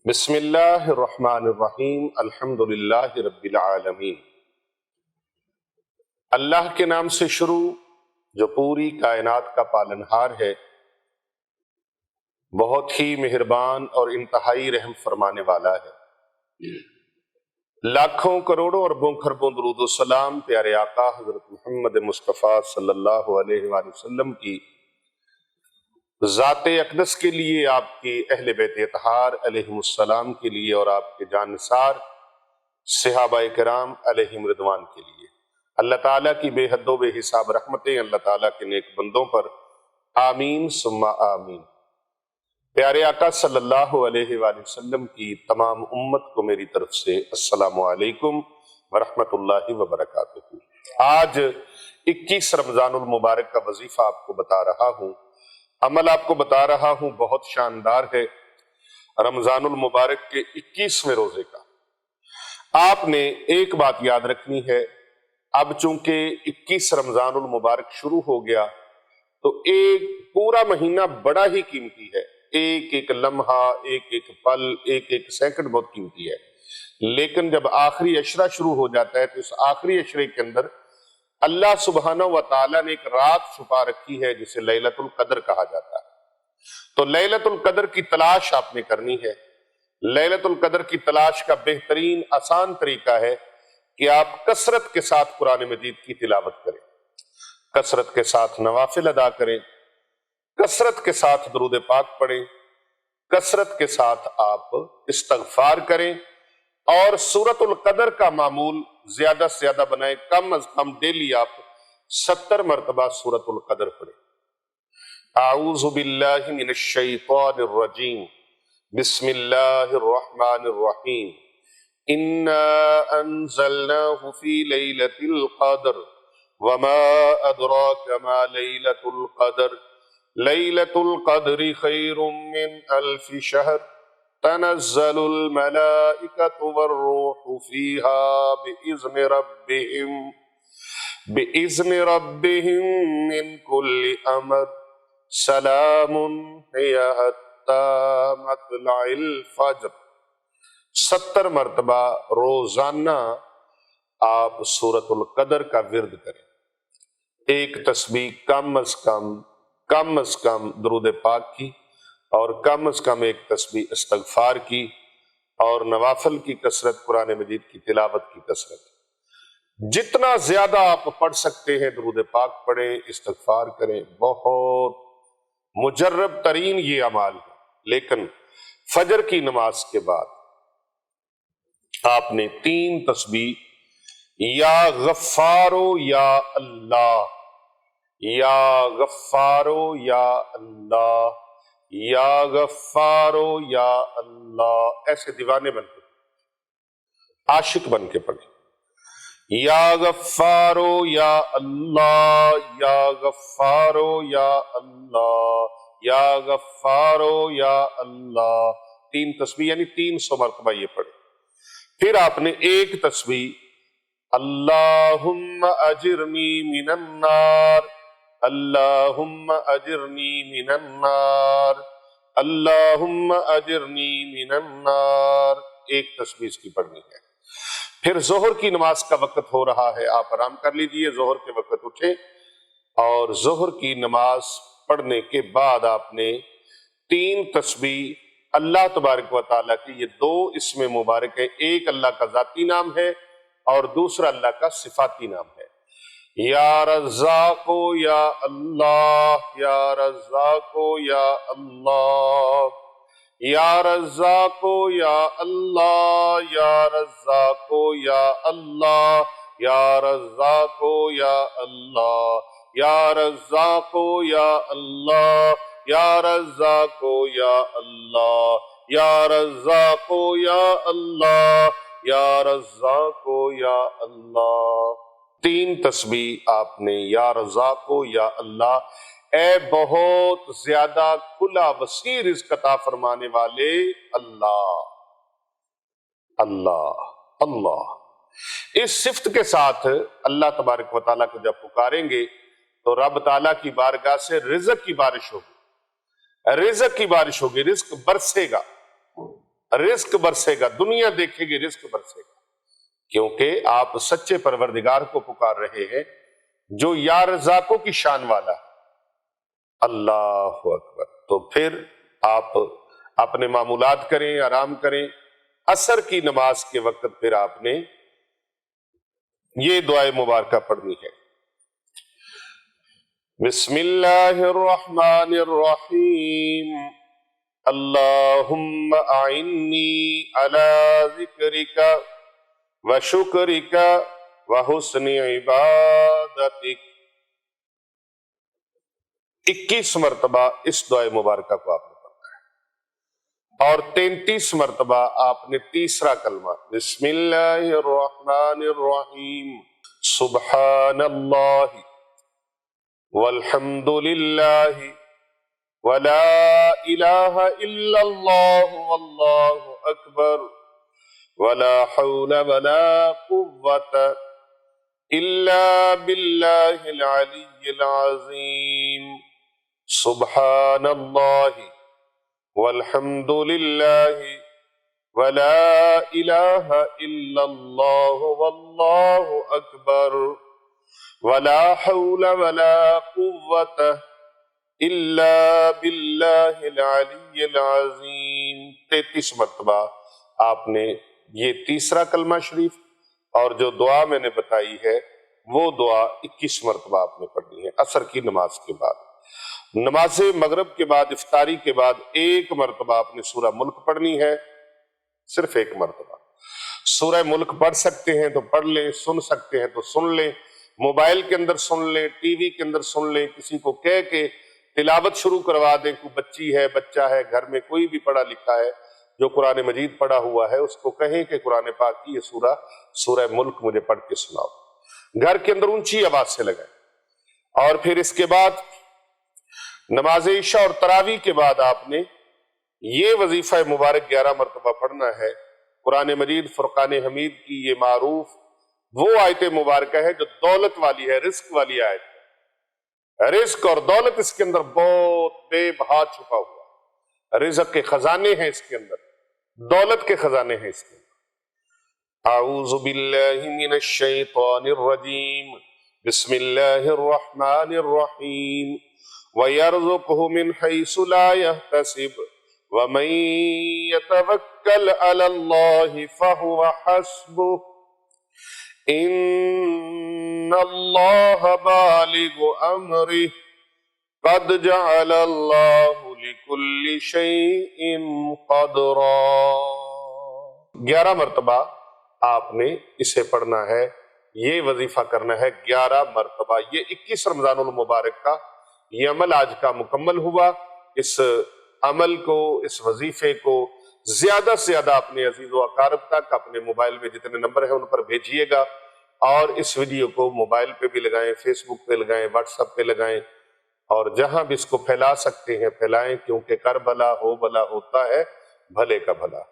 بسم اللہ الرحمن الرحیم الحمدللہ رب العالمین۔ اللہ کے نام سے شروع جو پوری کائنات کا پالنہار ہے، بہت ہی مہربان اور انتہائی رحم فرمانے والا ہے۔ لاکھوں کروڑوں اربوں خربوں درود و سلام پیارے آقا حضرت محمد مصطفیٰ صلی اللہ علیہ وآلہ وسلم کی ذات اقدس کے لیے، آپ کے اہل بیت اطہار علیہم السلام کے لیے، اور آپ کے جانثار صحابہ کرام علیہم رضوان کے لیے۔ اللہ تعالیٰ کی بے حد و بے حساب رحمتیں اللہ تعالیٰ کے نیک بندوں پر آمین ثم آمین۔ پیارے آقا صلی اللہ علیہ وآلہ وسلم کی تمام امت کو میری طرف سے السلام علیکم ورحمۃ اللہ وبرکاتہ۔ آج 21 رمضان المبارک کا وظیفہ آپ کو بتا رہا ہوں، عمل آپ کو بتا رہا ہوں، بہت شاندار ہے۔ رمضان المبارک کے 21ویں روزے کا آپ نے ایک بات یاد رکھنی ہے۔ اب چونکہ 21 رمضان المبارک شروع ہو گیا تو ایک پورا مہینہ بڑا ہی قیمتی ہے۔ ایک ایک لمحہ، ایک ایک پل، ایک ایک سیکنڈ بہت قیمتی ہے، لیکن جب آخری عشرہ شروع ہو جاتا ہے تو اس آخری عشرے کے اندر اللہ سبحانہ و تعالیٰ نے ایک رات چھپا رکھی ہے جسے لیلۃ القدر کہا جاتا ہے۔ تو لیلۃ القدر کی تلاش آپ نے کرنی ہے۔ لیلۃ القدر کی تلاش کا بہترین آسان طریقہ ہے کہ آپ کثرت کے ساتھ قرآن مجید کی تلاوت کریں، کثرت کے ساتھ نوافل ادا کریں، کثرت کے ساتھ درود پاک پڑھیں، کثرت کے ساتھ آپ استغفار کریں، اور سورۃ القدر کا معمول زیادہ سے زیادہ بنائیں۔ کم از کم ڈیلی آپ 70 مرتبہ سورۃ القدر پڑھیں۔ اعوذ باللہ من الشیطان الرجیم، بسم اللہ الرحمن الرحیم، انا انزلناہ فی لیلۃ القدر وما ادراک ما لیلۃ القدر لیلۃ القدر خیر من الف شہر تنزل الملائکۃ والروح فیہا بإذن ربهم من کل امر سلام ہی حتی مطلع الفجر۔ 70 مرتبہ روزانہ آپ سورۃ القدر کا ورد کریں۔ ایک تسبیح کم از کم درود پاک کی، اور کم از کم ایک تسبیح استغفار کی، اور نوافل کی کثرت، قرآن مجید کی تلاوت کی کثرت۔ جتنا زیادہ آپ پڑھ سکتے ہیں درود پاک پڑھیں، استغفار کریں۔ بہت مجرب ترین یہ اعمال ہے، لیکن فجر کی نماز کے بعد آپ نے 3 تسبیح، یا غفارو یا اللہ، یا غفارو یا اللہ، یا غفارو یا اللہ، ایسے دیوانے بن کے، عاشق بن کے پڑھیں۔ یا غفارو یا اللہ، یا غفارو یا اللہ، یا غفارو یا اللہ، 3 تسبیح یعنی 300 مرتبہ یہ پڑھیں۔ پھر آپ نے ایک تسبیح، اللہم اجرنی من النار، اللہم اجرنی من النار، اللہم اجرنی من النار، ایک تسبیح اس کی پڑھنی ہے۔ پھر ظہر کی نماز کا وقت ہو رہا ہے، آپ آرام کر لیجئے، ظہر کے وقت اٹھیں، اور ظہر کی نماز پڑھنے کے بعد آپ نے 3 تسبیح اللہ تبارک و تعالیٰ کی، یہ 2 اسم مبارک ہے، ایک اللہ کا ذاتی نام ہے اور دوسرا اللہ کا صفاتی نام ہے۔ یا رزاق یا اللہ، یا رزاق یا اللہ، یا رزاق یا اللہ، یا رزاق یا اللہ، یا رزاق یا اللہ، یا رزاق یا اللہ، یا رزاق یا اللہ، یا رزاق یا اللہ، یا رزاق یا اللہ۔ 3 تسبیح آپ نے، یا رزاق یا اللہ، اے بہت زیادہ کھلا وسیع رزق عطا فرمانے والے اللہ، اللہ اللہ۔ اس صفت کے ساتھ اللہ تبارک و تعالیٰ کو جب پکاریں گے تو رب تعالیٰ کی بارگاہ سے رزق کی بارش ہوگی، رزق کی بارش ہوگی، رزق برسے گا۔ رزق برسے گا، دنیا دیکھے گی رزق برسے گا، کیونکہ آپ سچے پروردگار کو پکار رہے ہیں جو یا رزاقوں کی شان والا ہے۔ اللہ اکبر۔ تو پھر آپ اپنے معمولات کریں، آرام کریں۔ عصر کی نماز کے وقت پھر آپ نے یہ دعائے مبارکہ پڑھنی ہے۔ بسم اللہ الرحمن الرحیم، اللہم اعنی علی ذکرک وشکرک وحسن عبادتک۔ 21 مرتبہ اس دعائے مبارکہ کو آپ نے پڑھنا ہے، اور 33 مرتبہ آپ نے تیسرا کلمہ بسم اللہ الرحمن الرحیم سبحان اللہ والحمد للہ ولا الہ الا اللہ واللہ اکبر ولا حول ولا قوة الا باللہ العلی العظیم سبحان اللہ والحمد للہ ولا الہ الا اللہ واللہ اکبر ولا حول ولا قوة الا باللہ العلی العظیم۔ 33 مرتبہ آپ نے یہ تیسرا کلمہ شریف اور جو دعا میں نے بتائی ہے وہ دعا 21 مرتبہ آپ نے پڑھنی ہے عصر کی نماز کے بعد۔ نماز مغرب کے بعد افطاری کے بعد 1 مرتبہ آپ نے سورہ ملک پڑھنی ہے، صرف 1 مرتبہ۔ سورہ ملک پڑھ سکتے ہیں تو پڑھ لیں، سن سکتے ہیں تو سن لیں، موبائل کے اندر سن لیں، ٹی وی کے اندر سن لیں، کسی کو کہہ کے تلاوت شروع کروا دیں، کوئی بچی ہے، بچہ ہے، گھر میں کوئی بھی پڑھا لکھا ہے جو قرآن مجید پڑھا ہوا ہے، اس کو کہیں کہ قرآن پاک کی یہ سورہ ملک مجھے پڑھ کے سناؤ، گھر کے اندر اونچی آواز سے لگائیں۔ اور پھر اس کے بعد نماز عشاء اور تراویح کے بعد آپ نے یہ وظیفہ مبارک 11 مرتبہ پڑھنا ہے۔ قرآن مجید فرقان حمید کی یہ معروف وہ آیت مبارکہ ہے جو دولت والی ہے، رزق والی آیت ہے۔ رزق اور دولت اس کے اندر بہت بے بہا چھپا ہوا، رزق کے خزانے ہیں اس کے اندر، دولت کے خزانے ہیں اس کے اندر۔ اعوذ باللہ من الشیطان الرجیم، بسم اللہ الرحمن الرحیم، وَيَرْزُقْهُ مِنْ حَيْثُ لَا يَحْتَسِبُ وَمَنْ يَتَوَكَّلْ عَلَى اللَّهِ فَهُوَ حَسْبُهُ إِنَّ اللَّهَ بَالِغُ أَمْرِهِ قَدْ جَعَلَ اللَّهُ لِكُلِّ شَيْءٍ قَدْرًا۔ 11 مرتبہ آپ نے اسے پڑھنا ہے، یہ وظیفہ کرنا ہے 11 مرتبہ۔ یہ 21 رمضان المبارک کا یہ عمل آج کا مکمل ہوا۔ اس عمل کو، اس وظیفے کو زیادہ سے زیادہ اپنے عزیز و اقارب تک اپنے موبائل میں جتنے نمبر ہیں ان پر بھیجیے گا، اور اس ویڈیو کو موبائل پہ بھی لگائیں، فیس بک پہ لگائیں، واٹس ایپ پہ لگائیں، اور جہاں بھی اس کو پھیلا سکتے ہیں پھیلائیں، کیونکہ کر بھلا ہو بھلا ہوتا ہے بھلے کا بھلا۔